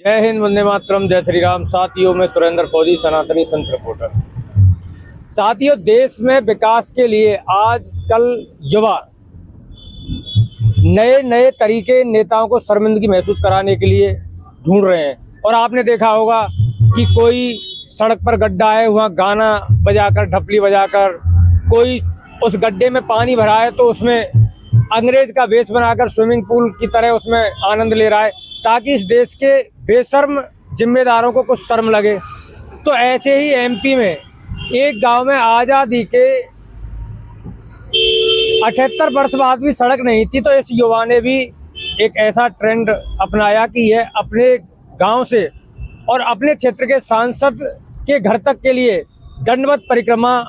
जय हिंद, वंदे मातरम, जय श्री राम। साथियों, मैं सुरेंद्र फौजी, सनातनी संत रिपोर्टर। साथियों, देश में विकास के लिए आजकल युवा नए नए तरीके नेताओं को शर्मिंदगी महसूस कराने के लिए ढूंढ रहे हैं। और आपने देखा होगा कि कोई सड़क पर गड्ढा है, वहाँ गाना बजाकर, ढपली बजाकर, कोई उस गड्ढे में पानी भरा है तो उसमें अंग्रेज का वेश बनाकर स्विमिंग पूल की तरह उसमें आनंद ले रहा है, ताकि इस देश के बेशर्म जिम्मेदारों को कुछ शर्म लगे। तो ऐसे ही एमपी में एक गांव में आज़ादी के 78 वर्ष बाद भी सड़क नहीं थी, तो इस युवा ने भी एक ऐसा ट्रेंड अपनाया कि यह अपने गांव से और अपने क्षेत्र के सांसद के घर तक के लिए दंडवत परिक्रमा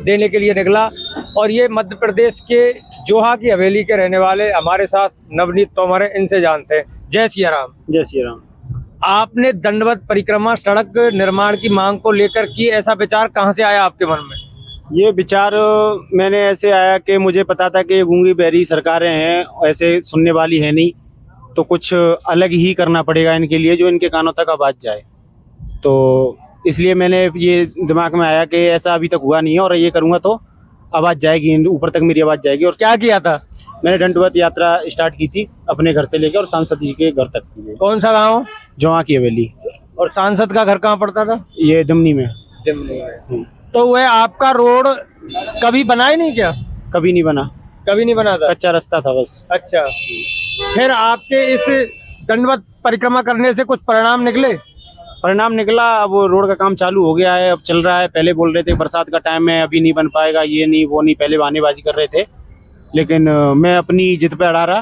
देने के लिए निकला। और ये मध्य प्रदेश के जोहा की हवेली के रहने वाले हमारे साथ नवनीत तोमर है, इनसे जानते हैं। जय सिया राम। जय श्री राम। आपने दंडवत परिक्रमा सड़क निर्माण की मांग को लेकर की, ऐसा विचार कहाँ से आया आपके मन में? ये विचार मैंने ऐसे आया कि मुझे पता था कि गूंगी बहरी सरकारें हैं, ऐसे सुनने वाली है नहीं, तो कुछ अलग ही करना पड़ेगा इनके लिए जो इनके कानों तक आवाज जाए। तो इसलिए मैंने ये दिमाग में आया कि ऐसा अभी तक हुआ नहीं है और ये करूँगा तो आवाज़ जाएगी, ऊपर तक मेरी आवाज़ जाएगी। और क्या किया था? मैंने दंडवत यात्रा स्टार्ट की थी अपने घर से लेकर और सांसद जी के घर तक की। कौन सा गाँव? जोहा की हवेली। और सांसद का घर कहाँ पड़ता था? ये दमनी में। तो वह आपका रोड कभी बना ही नहीं क्या? कभी नहीं बना। कभी नहीं बना था? कच्चा रास्ता था बस। अच्छा, फिर आपके इस दंडवत परिक्रमा करने से कुछ परिणाम निकले? परिणाम निकला, अब रोड का काम चालू हो गया है, अब चल रहा है। पहले बोल रहे थे बरसात का टाइम है, अभी नहीं बन पाएगा, ये नहीं वो नहीं, पहले बहानेबाजी कर रहे थे, लेकिन मैं अपनी जिद पे अड़ा रहा,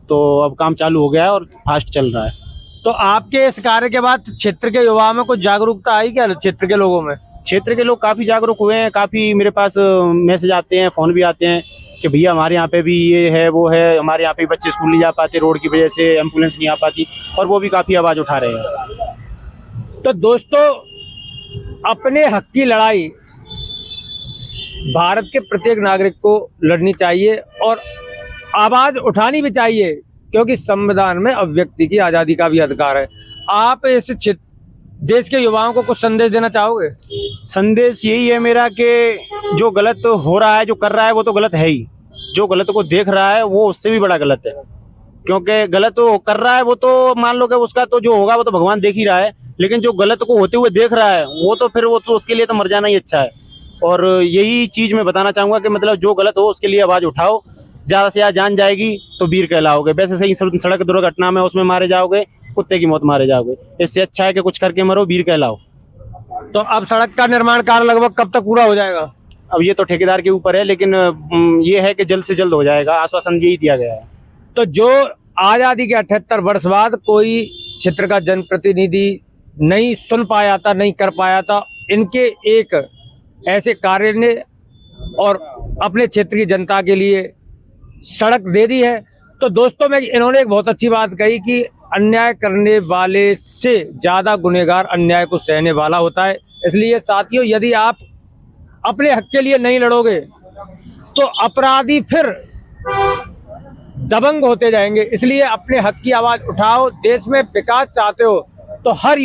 तो अब काम चालू हो गया है और फास्ट चल रहा है। तो आपके इस कार्य के बाद क्षेत्र के युवाओं में कुछ जागरूकता आई क्या? क्षेत्र के लोगों में? क्षेत्र के लोग काफ़ी जागरूक हुए हैं, काफ़ी मेरे पास मैसेज आते हैं, फ़ोन भी आते हैं कि भैया हमारे यहाँ पे भी ये है वो है, हमारे यहाँ पे बच्चे स्कूल नहीं जा पाते रोड की वजह से, एम्बुलेंस नहीं आ पाती, और वो भी काफ़ी आवाज़ उठा रहे हैं। तो दोस्तों, अपने हक की लड़ाई भारत के प्रत्येक नागरिक को लड़नी चाहिए और आवाज उठानी भी चाहिए, क्योंकि संविधान में अभिव्यक्ति की आज़ादी का भी अधिकार है। आप इस देश के युवाओं को कुछ संदेश देना चाहोगे? संदेश यही है मेरा कि जो गलत हो रहा है, जो कर रहा है, वो तो गलत है ही। जो गलत को देख रहा है वो उससे भी बड़ा गलत है, क्योंकि गलत वो कर रहा है वो तो मान लो कि उसका तो जो होगा वो तो भगवान देख ही रहा है, लेकिन जो गलत को होते हुए देख रहा है वो तो फिर वो तो उसके लिए तो मर जाना ही अच्छा है। और यही चीज़ मैं बताना चाहूँगा कि मतलब जो गलत हो उसके लिए आवाज़ उठाओ, ज़्यादा से ज़्यादा जान जाएगी तो वीर कहलाओगे। वैसे सही सड़क दुर्घटना में उसमें मारे जाओगे, कुत्ते की मौत मारे जाओगे, इससे अच्छा है कि कुछ करके मरो, वीर कहलाओ। तो अब सड़क का निर्माण कार्य लगभग कब तक पूरा हो जाएगा? अब ये तो ठेकेदार के ऊपर है, लेकिन ये है कि जल्द से जल्द हो जाएगा, आश्वासन यही दिया गया है। तो जो आज़ादी के 78 वर्ष बाद कोई क्षेत्र का जनप्रतिनिधि नहीं सुन पाया था, नहीं कर पाया था, इनके एक ऐसे कार्य ने और अपने क्षेत्र की जनता के लिए सड़क दे दी है। तो दोस्तों, मैं इन्होंने एक बहुत अच्छी बात कही कि अन्याय करने वाले से ज़्यादा गुनहगार अन्याय को सहने वाला होता है। इसलिए साथियों, यदि आप अपने हक के लिए नहीं लड़ोगे तो अपराधी फिर दबंग होते जाएंगे। इसलिए अपने हक की आवाज़ उठाओ। देश में विकास चाहते हो तो हर